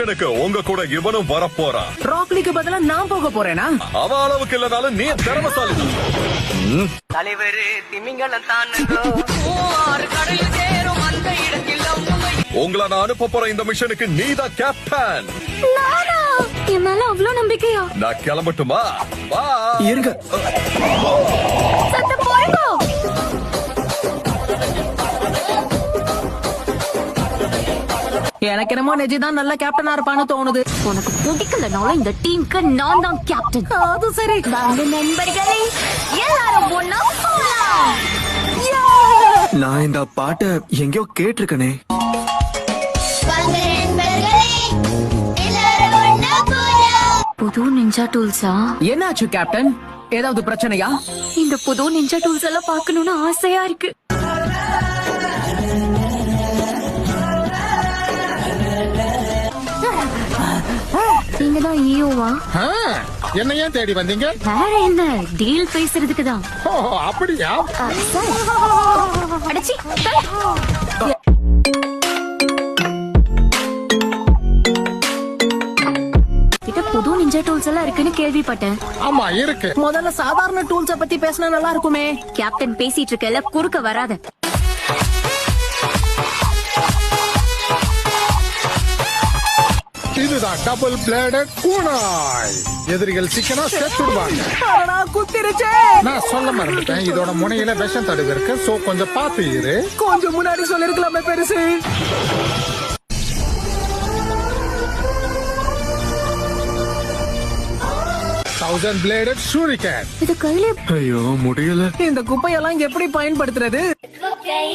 எனக்கு உங்க கூட இவனும் வரப்போறான். ராக்லிக்கு பதிலா நான் போக போறேனா? அவ அளவுக்கு இல்லனாலும் நீ திறமசாலி. தலைவர் திமிங்கலத்தான் கடலில் சேரும் அந்த இடத்தில் உங்களை நான் அனுப்ப போற இந்த மிஷனுக்கு நீதான் கேப்டன். என் மேல அவ்வளவு நம்பிக்கையா? நான் கிளம்பட்டுமா? வா இருங்க. சத்தம் போடுங்க. எனக்கு என்னமோ நெஜி தான் நல்ல கேப்டனா இருப்பான்னு தோணுது. உனக்கு பிடிக்கலனாலும் இந்த டீமுக்கு நான் தான் கேப்டன். அது சரி. வாங்க நண்பர்களே, எல்லாரும் ஒண்ணா போலாம். நான் இந்த பாட்டை எங்கேயோ கேட்டிருக்கனே. புது நிஞ்சா டூல்ஸா? என்னாச்சு கேப்டன்? ஏதாவது பிரச்சனையா? இந்த புது நிஞ்சா டூல்ஸ் எல்லாம் பார்க்கணும்னு ஆசையா இருக்கு. நீங்க தான் ஈயோவா? என்ன ஏன் தேடி வந்தீங்க? வேற என்ன, டீல் பேசுறதுக்கு தான். ஓ அப்படியா? அடச்சி கிட்ட புது நிஞ்சா டூல்ஸ் எல்லாம் இருக்குன்னு கேள்விப்பட்டேன். ஆமா இருக்கு. முதல்ல சாதாரண டூல்ஸ பத்தி பேசினா நல்லா இருக்குமே. கேப்டன் பேசிட்டு இருக்கல, குறுக்க வராத. இதுதான் டபுள் பிளேடட் கூனாய். எதிரிகள் சிக்கனா செத்துடுவாங்க. குத்திருச்சே. நான் சொல்ல மறந்துட்டேன், இதோட முனையில விஷம் தடவி இருக்கு. சோ கொஞ்சம் பாத்து இரு. கொஞ்சம் முன்னாடி சொல்லிருக்கலாமே பெருசு. Thousand bladed shuriken. இது கையில ஐயோ முடியல. இந்த குப்பையெல்லாம் எப்படி பயன்படுத்துறது? Okay,